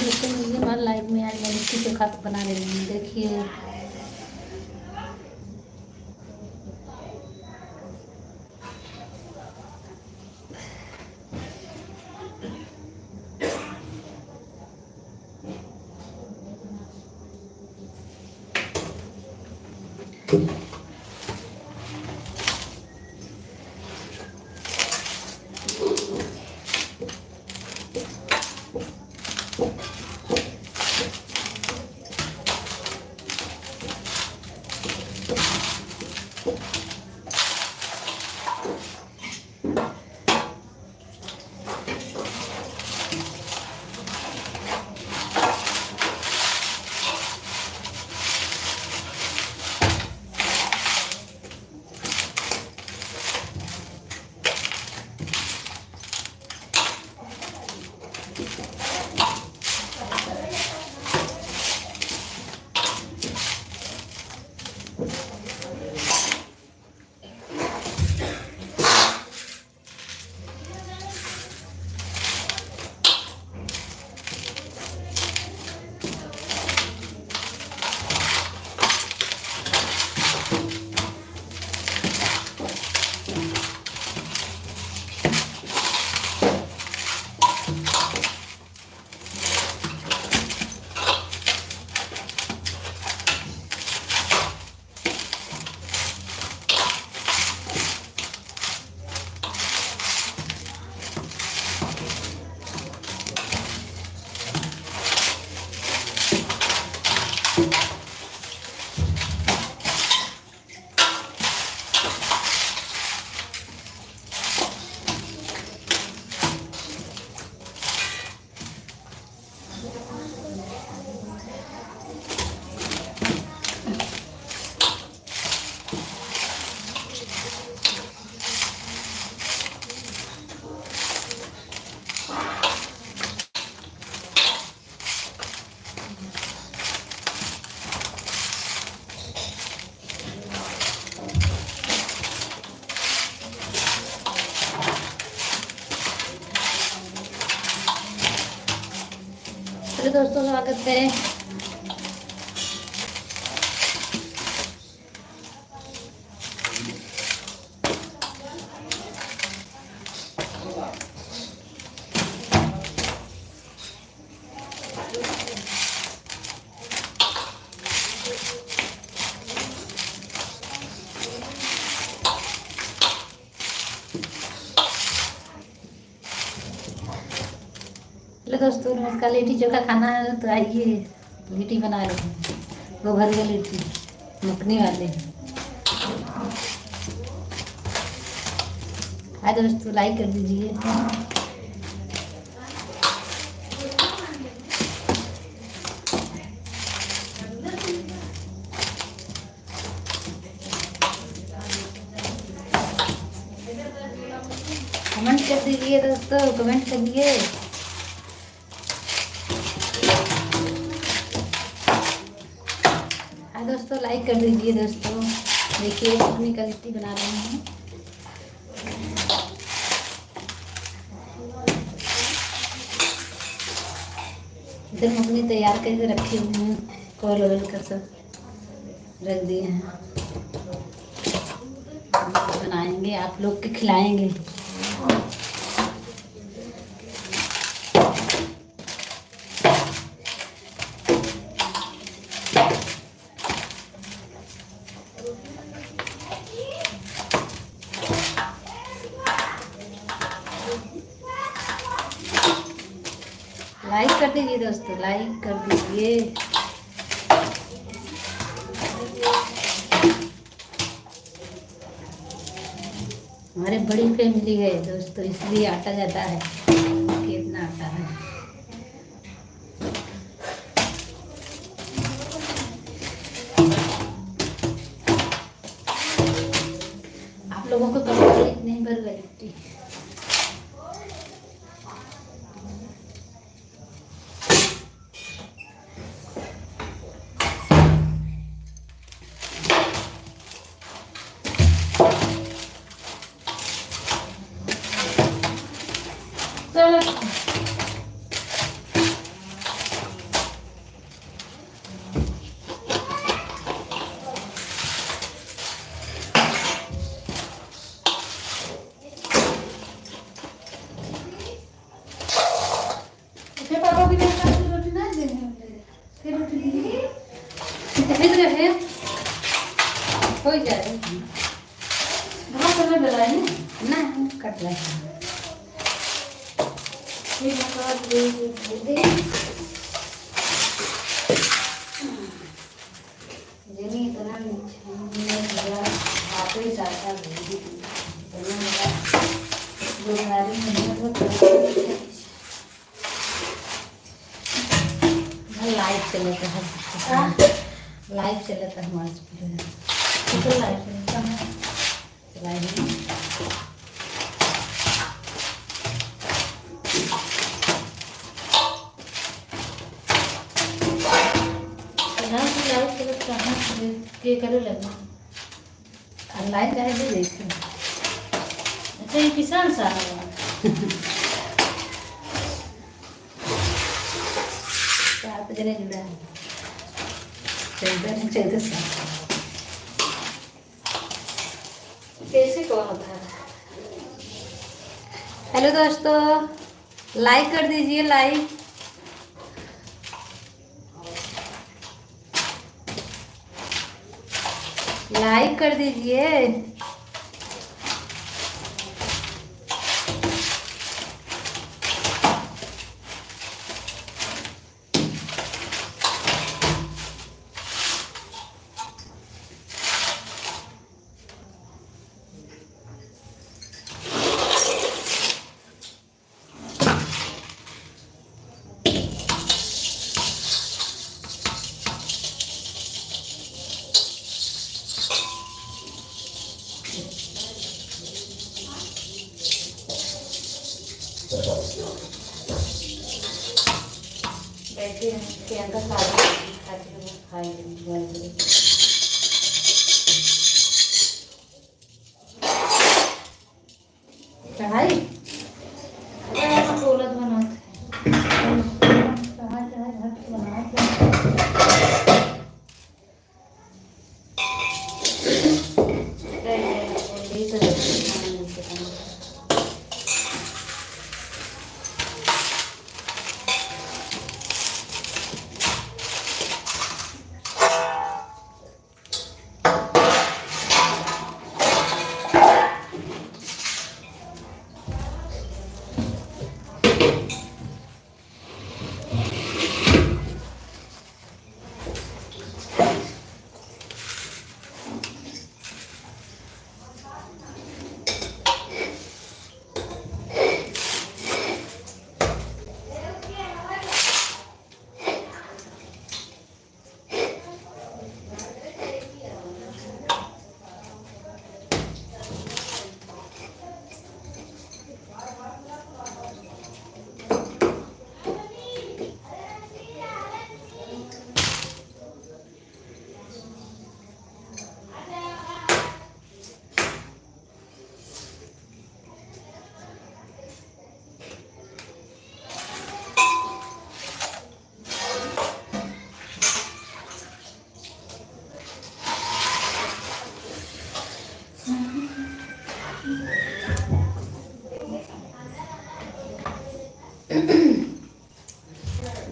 दोस्तों मुझे हमारे लाइफ में आज मैं लिट्टी चोखा बना रही हूँ। देखिए चलिए दोस्तों स्वागत है। हेलो दोस्तों नमस्कार। लिट्टी चोखा खाना है तो आइए लिट्टी बना रहे हैं। वो भर गए लिट्टी मखनी वाले। हाय दोस्तों लाइक कर दीजिए। कमेंट कर दीजिए दोस्तों, कमेंट करिए। दोस्तों लाइक कर दीजिए। दोस्तों देखिए मखनी का लिट्टी बना रहे हैं। इधर मखनी तैयार करके रखी हुई हैं, कोल वोल कर सब रख दिए हैं। बनाएंगे आप लोग के खिलाएंगे। लाइक कर दीजिए दोस्तों, लाइक कर दीजिए। हमारे बड़ी फैमिली है दोस्तों, इसलिए आटा ज़्यादा है। कितना आटा है। आप लोगों को पता है इतनी भर गई लिट्टी। फिर पापा भी नहीं खाते रोटी ना देंगे फिर रोटी देंगे फिर रहे हो जाए बहुत समय डला है ना कट रहा है फिर मसाला दे जेनी इतना हाथ ही साथ जो हमारी मेहनत लाइव चलता है लाइव चलता है हमारे तो लाइव चलता है लाइव चलता है के करे लगना लाइव का है देखते अच्छा ये किसान साहब जने जुड़ा है कैसे कौन होता है। हेलो दोस्तों लाइक कर दीजिए लाइक कर दीजिए बैठे के अंदर चढ़ाई बोलत बनाते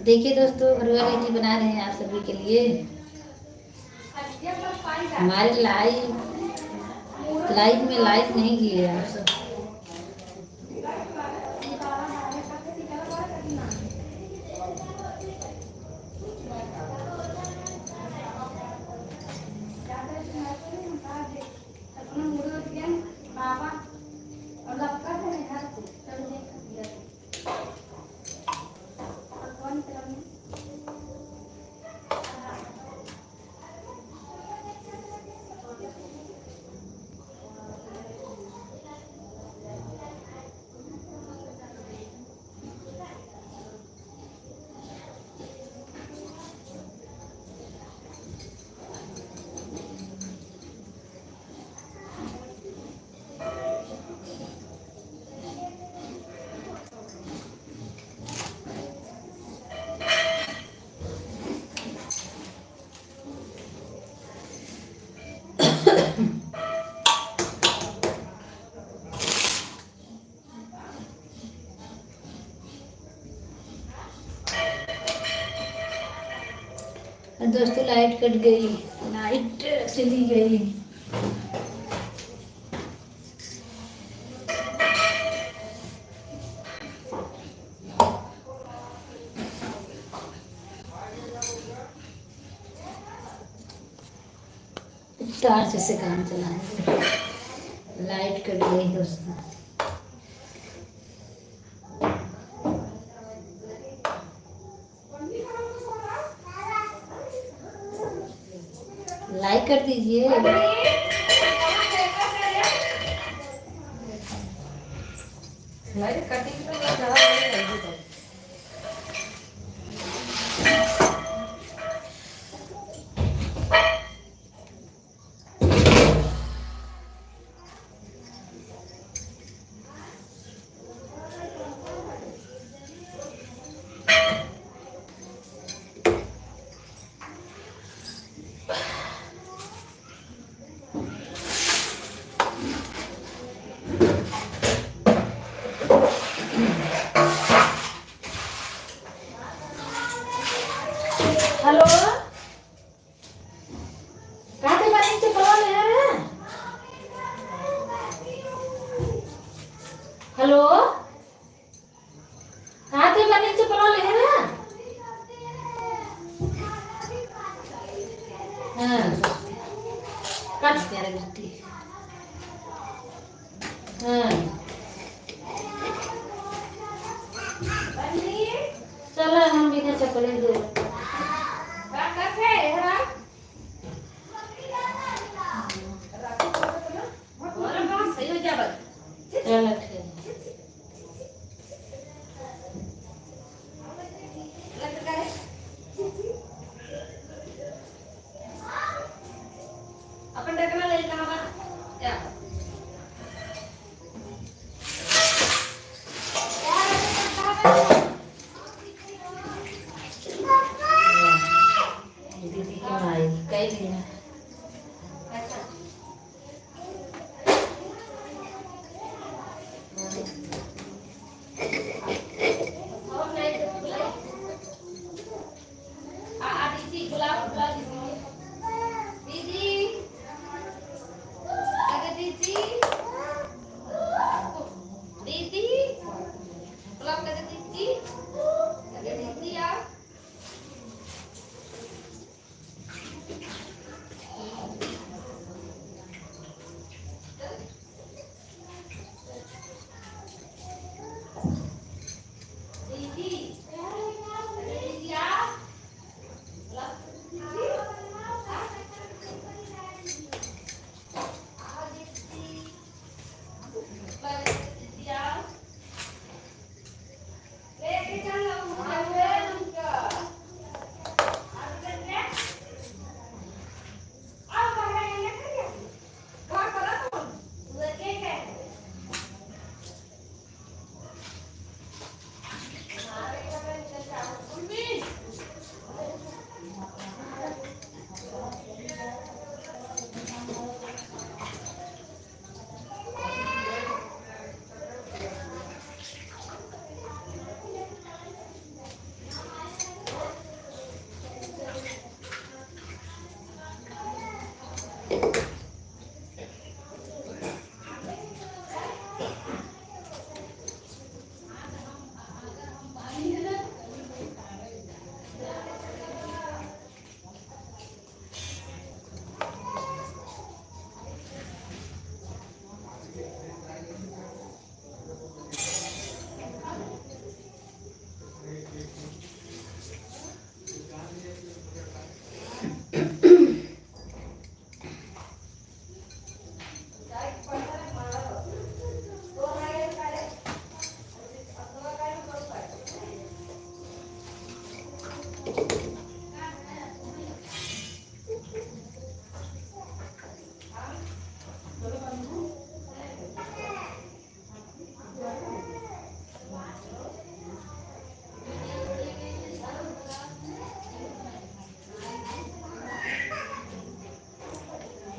देखिए दोस्तों भरुआ लिट्टी बना रहे हैं आप सभी के लिए। हमारे लाइव में लाइक नहीं किए आप सब। दोस्तों लाइट कट गई, लाइट चली गई। टार्च से काम चलाएंगे, लाइट कट गई दोस्तों। लाइक कर दीजिए। लाइट कटिंग तो ज़्यादा नहीं रहेगी तो। हेलो, काते पानी से कॉल है रे? हेलो, काते पानी से कॉल है रे? हाँ, काट तेरा बेटी। हाँ, चलो हम भी ना चपले दो। चलो ठीक। अपन डगला ले कहां बा क्या दीदी क्यों आई कई दिन है।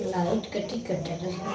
लाइट कटी कट रही है।